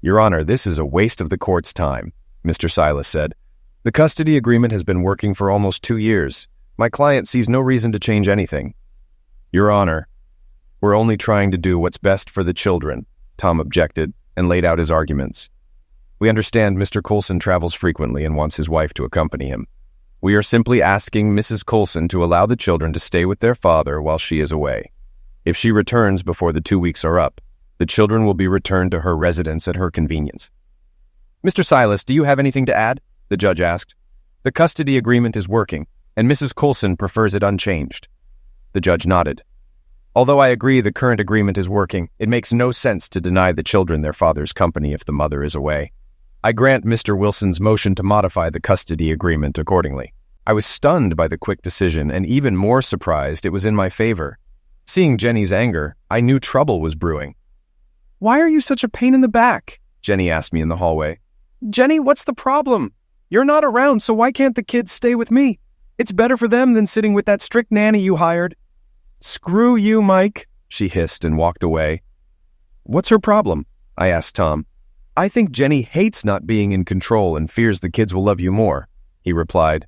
"Your Honor, this is a waste of the court's time," Mr. Silas said. "The custody agreement has been working for almost 2 years. My client sees no reason to change anything." "Your Honor, we're only trying to do what's best for the children," Tom objected and laid out his arguments. "We understand Mr. Coulson travels frequently and wants his wife to accompany him. We are simply asking Mrs. Coulson to allow the children to stay with their father while she is away. If she returns before the 2 weeks are up, the children will be returned to her residence at her convenience." "Mr. Silas, do you have anything to add?" the judge asked. "The custody agreement is working, and Mrs. Coulson prefers it unchanged." The judge nodded. "Although I agree the current agreement is working, it makes no sense to deny the children their father's company if the mother is away. I grant Mr. Wilson's motion to modify the custody agreement accordingly." I was stunned by the quick decision and even more surprised it was in my favor. Seeing Jenny's anger, I knew trouble was brewing. "Why are you such a pain in the back?" Jenny asked me in the hallway. "Jenny, what's the problem? You're not around, so why can't the kids stay with me? It's better for them than sitting with that strict nanny you hired." "Screw you, Mike," she hissed and walked away. "What's her problem?" I asked Tom. "I think Jenny hates not being in control and fears the kids will love you more," he replied.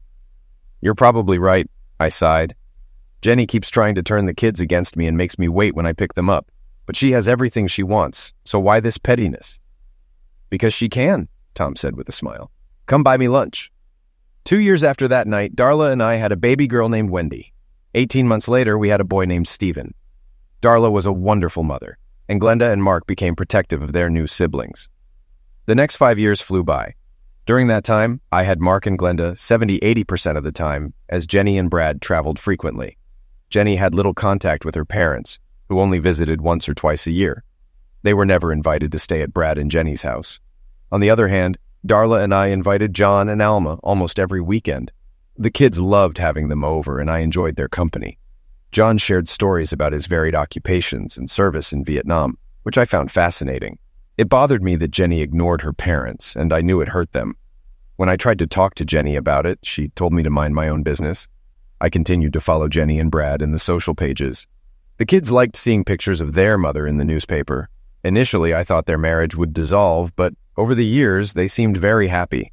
"You're probably right," I sighed. "Jenny keeps trying to turn the kids against me and makes me wait when I pick them up. But she has everything she wants, so why this pettiness?" "Because she can," Tom said with a smile. "Come buy me lunch." 2 years after that night, Darla and I had a baby girl named Wendy. 18 months later, we had a boy named Stephen. Darla was a wonderful mother, and Glenda and Mark became protective of their new siblings. The next 5 years flew by. During that time, I had Mark and Glenda 70-80% of the time, as Jenny and Brad traveled frequently. Jenny had little contact with her parents, who only visited once or twice a year. They were never invited to stay at Brad and Jenny's house. On the other hand, Darla and I invited John and Alma almost every weekend. The kids loved having them over, and I enjoyed their company. John shared stories about his varied occupations and service in Vietnam, which I found fascinating. It bothered me that Jenny ignored her parents, and I knew it hurt them. When I tried to talk to Jenny about it, she told me to mind my own business. I continued to follow Jenny and Brad in the social pages. The kids liked seeing pictures of their mother in the newspaper. Initially, I thought their marriage would dissolve, but over the years, they seemed very happy.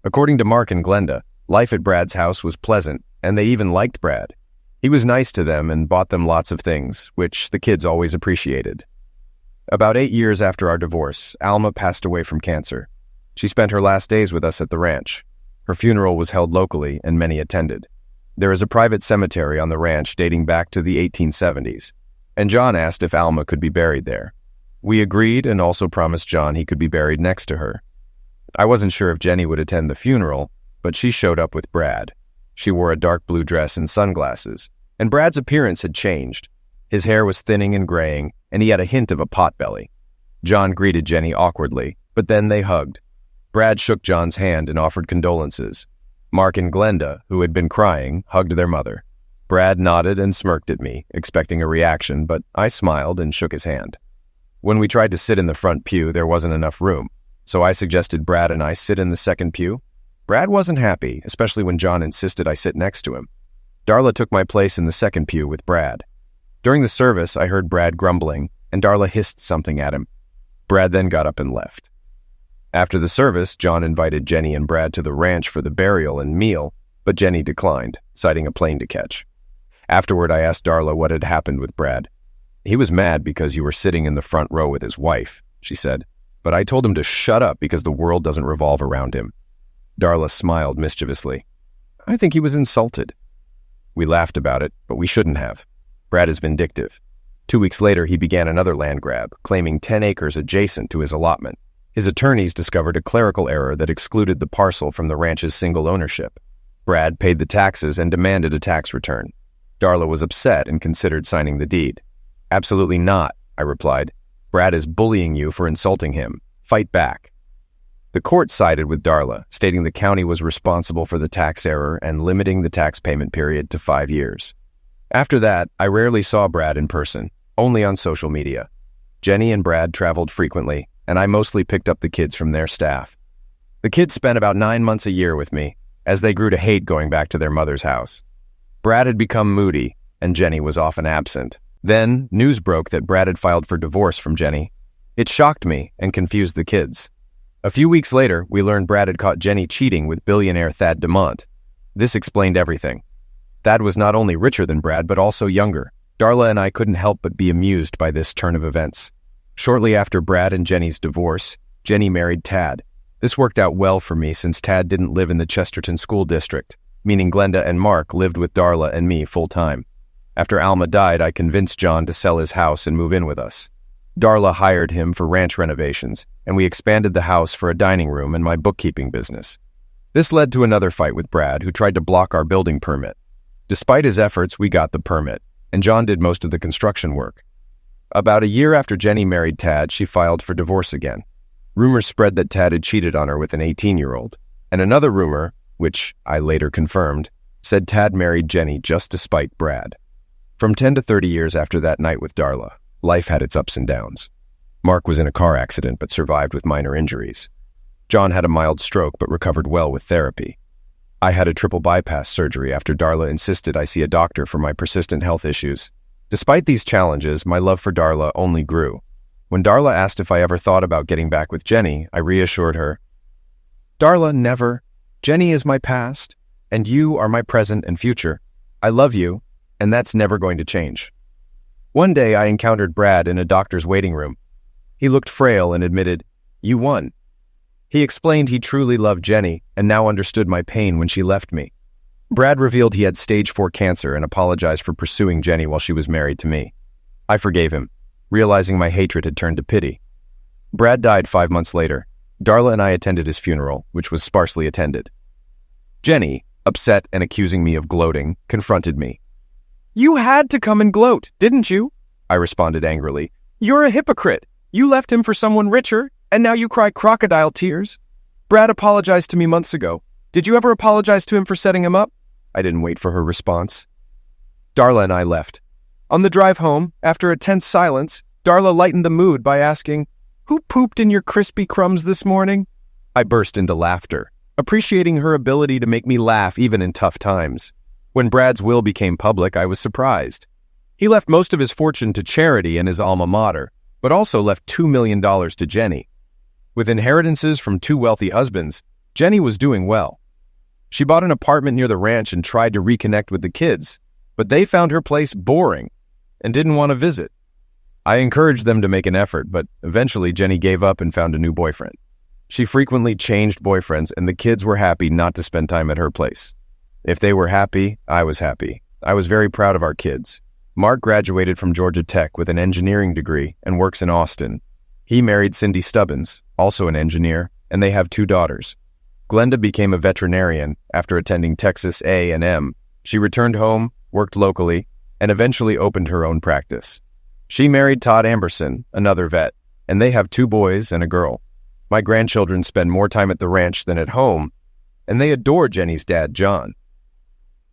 According to Mark and Glenda, life at Brad's house was pleasant, and they even liked Brad. He was nice to them and bought them lots of things, which the kids always appreciated. About 8 years after our divorce, Alma passed away from cancer. She spent her last days with us at the ranch. Her funeral was held locally, and many attended. There is a private cemetery on the ranch dating back to the 1870s, and John asked if Alma could be buried there. We agreed and also promised John he could be buried next to her. I wasn't sure if Jenny would attend the funeral, but she showed up with Brad. She wore a dark blue dress and sunglasses, and Brad's appearance had changed. His hair was thinning and graying, and he had a hint of a potbelly. John greeted Jenny awkwardly, but then they hugged. Brad shook John's hand and offered condolences. Mark and Glenda, who had been crying, hugged their mother. Brad nodded and smirked at me, expecting a reaction, but I smiled and shook his hand. When we tried to sit in the front pew, there wasn't enough room, so I suggested Brad and I sit in the second pew. Brad wasn't happy, especially when John insisted I sit next to him. Darla took my place in the second pew with Brad. During the service, I heard Brad grumbling, and Darla hissed something at him. Brad then got up and left. After the service, John invited Jenny and Brad to the ranch for the burial and meal, but Jenny declined, citing a plane to catch. Afterward, I asked Darla what had happened with Brad. "He was mad because you were sitting in the front row with his wife," she said, "but I told him to shut up because the world doesn't revolve around him." Darla smiled mischievously. "I think he was insulted." We laughed about it, but we shouldn't have. Brad is vindictive. 2 weeks later, he began another land grab, claiming 10 acres adjacent to his allotment. His attorneys discovered a clerical error that excluded the parcel from the ranch's single ownership. Brad paid the taxes and demanded a tax return. Darla was upset and considered signing the deed. "Absolutely not," I replied. "Brad is bullying you for insulting him. Fight back." The court sided with Darla, stating the county was responsible for the tax error and limiting the tax payment period to 5 years. After that, I rarely saw Brad in person, only on social media. Jenny and Brad traveled frequently, and I mostly picked up the kids from their staff. The kids spent about 9 months a year with me, as they grew to hate going back to their mother's house. Brad had become moody, and Jenny was often absent. Then, news broke that Brad had filed for divorce from Jenny. It shocked me and confused the kids. A few weeks later, we learned Brad had caught Jenny cheating with billionaire Thad DeMont. This explained everything. Thad was not only richer than Brad, but also younger. Darla and I couldn't help but be amused by this turn of events. Shortly after Brad and Jenny's divorce, Jenny married Tad. This worked out well for me since Tad didn't live in the Chesterton School District, meaning Glenda and Mark lived with Darla and me full-time. After Alma died, I convinced John to sell his house and move in with us. Darla hired him for ranch renovations, and we expanded the house for a dining room and my bookkeeping business. This led to another fight with Brad, who tried to block our building permit. Despite his efforts, we got the permit, and John did most of the construction work. About a year after Jenny married Tad, she filed for divorce again. Rumors spread that Tad had cheated on her with an 18-year-old, and another rumor, which I later confirmed, said Tad married Jenny just to spite Brad. From 10 to 30 years after that night with Darla, life had its ups and downs. Mark was in a car accident but survived with minor injuries. John had a mild stroke but recovered well with therapy. I had a triple bypass surgery after Darla insisted I see a doctor for my persistent health issues. Despite these challenges, my love for Darla only grew. When Darla asked if I ever thought about getting back with Jenny, I reassured her, "Darla, never. Jenny is my past, and you are my present and future. I love you, and that's never going to change." One day, I encountered Brad in a doctor's waiting room. He looked frail and admitted, "You won." He explained he truly loved Jenny and now understood my pain when she left me. Brad revealed he had stage 4 cancer and apologized for pursuing Jenny while she was married to me. I forgave him, realizing my hatred had turned to pity. Brad died 5 months later. Darla and I attended his funeral, which was sparsely attended. Jenny, upset and accusing me of gloating, confronted me. "You had to come and gloat, didn't you?" I responded angrily. "You're a hypocrite. You left him for someone richer, and now you cry crocodile tears. Brad apologized to me months ago. Did you ever apologize to him for setting him up?" I didn't wait for her response. Darla and I left. On the drive home, after a tense silence, Darla lightened the mood by asking, "Who pooped in your crispy crumbs this morning?" I burst into laughter, appreciating her ability to make me laugh even in tough times. When Brad's will became public, I was surprised. He left most of his fortune to charity and his alma mater, but also left $2 million to Jenny. With inheritances from 2 wealthy husbands, Jenny was doing well. She bought an apartment near the ranch and tried to reconnect with the kids, but they found her place boring and didn't want to visit. I encouraged them to make an effort, but eventually Jenny gave up and found a new boyfriend. She frequently changed boyfriends, and the kids were happy not to spend time at her place. If they were happy, I was happy. I was very proud of our kids. Mark graduated from Georgia Tech with an engineering degree and works in Austin. He married Cindy Stubbins, also an engineer, and they have 2 daughters. Glenda became a veterinarian after attending Texas A&M. She returned home, worked locally, and eventually opened her own practice. She married Todd Amberson, another vet, and they have 2 boys and a girl. My grandchildren spend more time at the ranch than at home, and they adore Jenny's dad, John.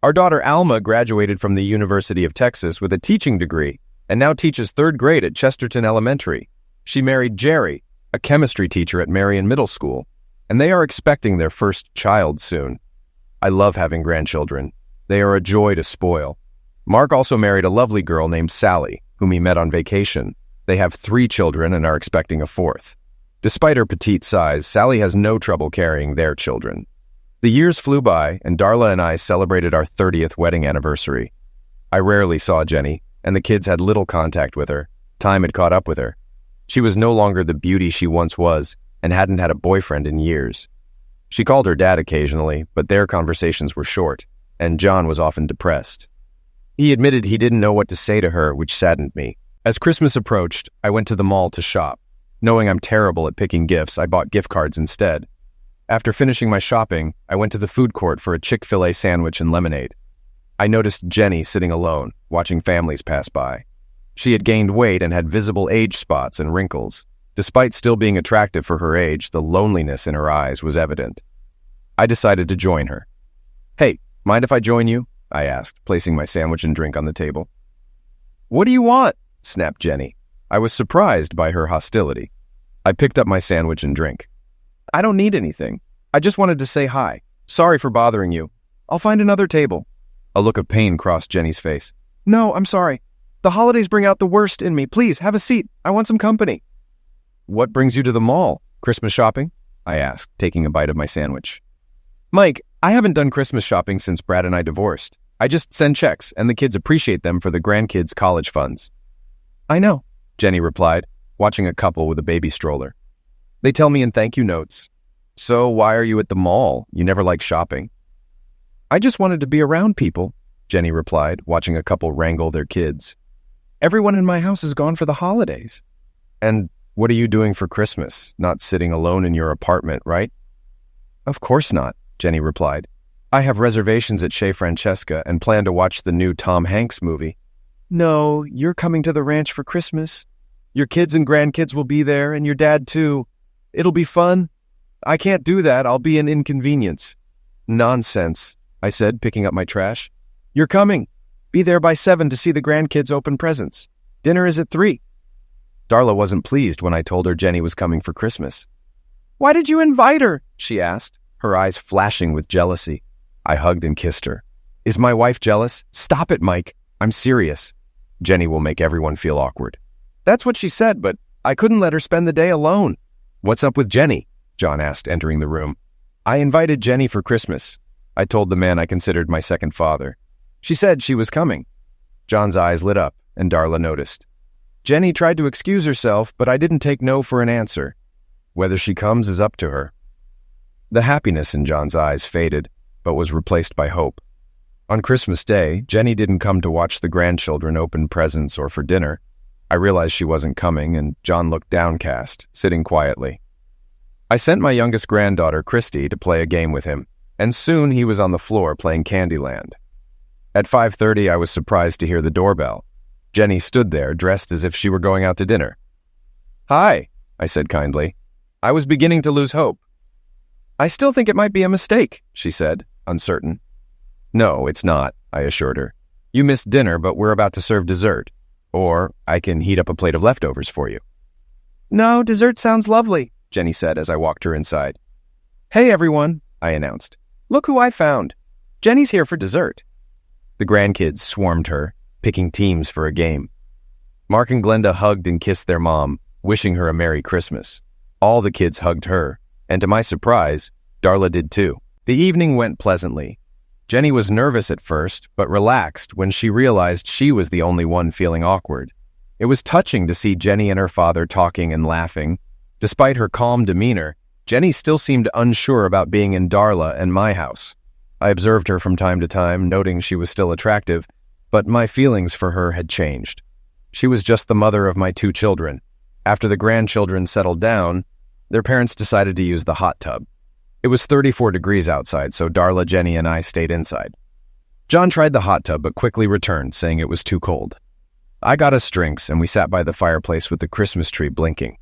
Our daughter Alma graduated from the University of Texas with a teaching degree and now teaches 3rd grade at Chesterton Elementary. She married Jerry, a chemistry teacher at Marion Middle School, and they are expecting their first child soon. I love having grandchildren. They are a joy to spoil. Mark also married a lovely girl named Sally, whom he met on vacation. They have 3 children and are expecting a 4th. Despite her petite size, Sally has no trouble carrying their children. The years flew by, and Darla and I celebrated our 30th wedding anniversary. I rarely saw Jenny, and the kids had little contact with her. Time had caught up with her. She was no longer the beauty she once was, and hadn't had a boyfriend in years. She called her dad occasionally, but their conversations were short, and John was often depressed. He admitted he didn't know what to say to her, which saddened me. As Christmas approached, I went to the mall to shop. Knowing I'm terrible at picking gifts, I bought gift cards instead. After finishing my shopping, I went to the food court for a Chick-fil-A sandwich and lemonade. I noticed Jenny sitting alone, watching families pass by. She had gained weight and had visible age spots and wrinkles. Despite still being attractive for her age, the loneliness in her eyes was evident. I decided to join her. "Hey, mind if I join you?" I asked, placing my sandwich and drink on the table. "What do you want?" snapped Jenny. I was surprised by her hostility. I picked up my sandwich and drink. "I don't need anything. I just wanted to say hi. Sorry for bothering you. I'll find another table." A look of pain crossed Jenny's face. "No, I'm sorry. The holidays bring out the worst in me. Please, have a seat. I want some company." "What brings you to the mall? Christmas shopping?" I asked, taking a bite of my sandwich. "Mike, I haven't done Christmas shopping since Brad and I divorced. I just send checks, and the kids appreciate them for the grandkids' college funds." "I know," Jenny replied, watching a couple with a baby stroller. "They tell me in thank you notes." "So why are you at the mall? You never like shopping." "I just wanted to be around people," Jenny replied, watching a couple wrangle their kids. "Everyone in my house is gone for the holidays." "And what are you doing for Christmas? Not sitting alone in your apartment, right?" "Of course not," Jenny replied. "I have reservations at Chez Francesca and plan to watch the new Tom Hanks movie." "No, you're coming to the ranch for Christmas. Your kids and grandkids will be there, and your dad too. It'll be fun." "I can't do that. I'll be an inconvenience." "Nonsense," I said, picking up my trash. "You're coming. Be there by 7 to see the grandkids open presents. Dinner is at 3. Darla wasn't pleased when I told her Jenny was coming for Christmas. "Why did you invite her?" she asked, her eyes flashing with jealousy. I hugged and kissed her. "Is my wife jealous? Stop it, Mike. I'm serious. Jenny will make everyone feel awkward." "That's what she said, but I couldn't let her spend the day alone." "What's up with Jenny?" John asked, entering the room. "I invited Jenny for Christmas," I told the man I considered my second father. "She said she was coming." John's eyes lit up, and Darla noticed. "Jenny tried to excuse herself, but I didn't take no for an answer. Whether she comes is up to her. The happiness in John's eyes faded, but was replaced by hope. On Christmas Day, Jenny didn't come to watch the grandchildren open presents or for dinner. I realized she wasn't coming, and John looked downcast, sitting quietly. I sent my youngest granddaughter, Christy, to play a game with him, and soon he was on the floor playing Candyland. At 5:30, I was surprised to hear the doorbell. Jenny stood there, dressed as if she were going out to dinner. "Hi," I said kindly. I was beginning to lose hope. "I still think it might be a mistake," she said, uncertain. "No, it's not," I assured her. "You missed dinner, but we're about to serve dessert. Or I can heat up a plate of leftovers for you." "No, dessert sounds lovely," Jenny said as I walked her inside. "Hey, everyone," I announced. "Look who I found. Jenny's here for dessert." The grandkids swarmed her, picking teams for a game. Mark and Glenda hugged and kissed their mom, wishing her a Merry Christmas. All the kids hugged her, and to my surprise, Darla did too. The evening went pleasantly. Jenny was nervous at first, but relaxed when she realized she was the only one feeling awkward. It was touching to see Jenny and her father talking and laughing. Despite her calm demeanor, Jenny still seemed unsure about being in Darla and my house. I observed her from time to time, noting she was still attractive, but my feelings for her had changed. She was just the mother of my 2 children. After the grandchildren settled down, their parents decided to use the hot tub. It was 34 degrees outside, so Darla, Jenny, and I stayed inside. John tried the hot tub, but quickly returned, saying it was too cold. I got us drinks, and we sat by the fireplace with the Christmas tree blinking.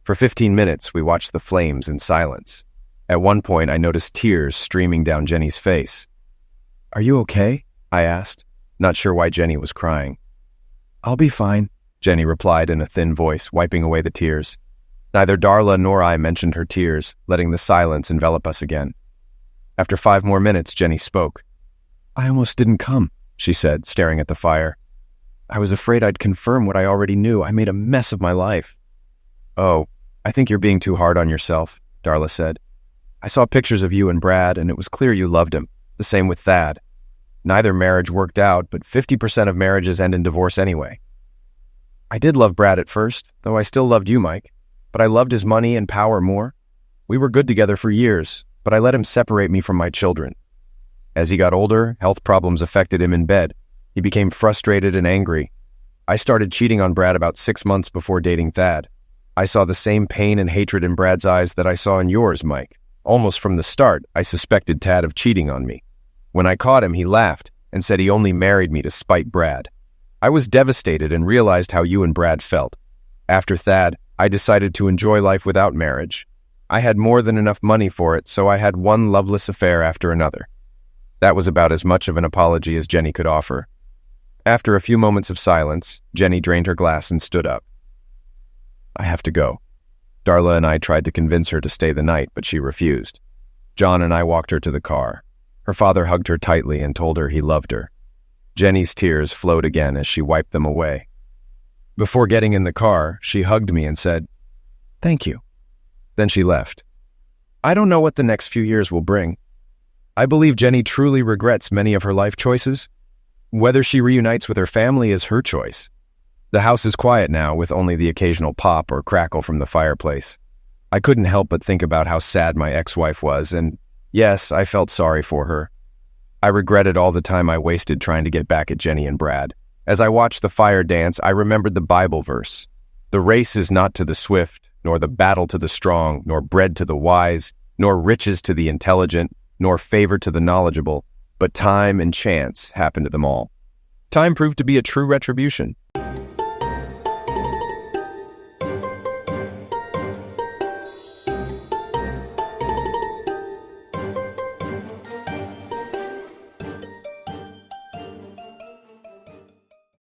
For 15 minutes, we watched the flames in silence. At one point, I noticed tears streaming down Jenny's face. "Are you okay?" I asked, not sure why Jenny was crying. "I'll be fine," Jenny replied in a thin voice, wiping away the tears. Neither Darla nor I mentioned her tears, letting the silence envelop us again. After 5 more minutes, Jenny spoke. "I almost didn't come," she said, staring at the fire. "I was afraid I'd confirm what I already knew. I made a mess of my life." "Oh, I think you're being too hard on yourself," Darla said. "I saw pictures of you and Brad, and it was clear you loved him. The same with Thad. Neither marriage worked out, but 50% of marriages end in divorce anyway. I did love Brad at first, though I still loved you, Mike. But I loved his money and power more. We were good together for years, but I let him separate me from my children. As he got older, health problems affected him in bed. He became frustrated and angry. I started cheating on Brad about 6 months before dating Thad. I saw the same pain and hatred in Brad's eyes that I saw in yours, Mike. Almost from the start, I suspected Thad of cheating on me. When I caught him, he laughed and said he only married me to spite Brad. I was devastated and realized how you and Brad felt. After Thad, I decided to enjoy life without marriage. I had more than enough money for it, so I had one loveless affair after another." That was about as much of an apology as Jenny could offer. After a few moments of silence, Jenny drained her glass and stood up. "I have to go." Darla and I tried to convince her to stay the night, but she refused. John and I walked her to the car. Her father hugged her tightly and told her he loved her. Jenny's tears flowed again as she wiped them away. Before getting in the car, she hugged me and said, "Thank you." Then she left. I don't know what the next few years will bring. I believe Jenny truly regrets many of her life choices. Whether she reunites with her family is her choice. The house is quiet now, with only the occasional pop or crackle from the fireplace. I couldn't help but think about how sad my ex-wife was, and yes, I felt sorry for her. I regretted all the time I wasted trying to get back at Jenny and Brad. As I watched the fire dance, I remembered the Bible verse. "The race is not to the swift, nor the battle to the strong, nor bread to the wise, nor riches to the intelligent, nor favor to the knowledgeable, but time and chance happen to them all." Time proved to be a true retribution.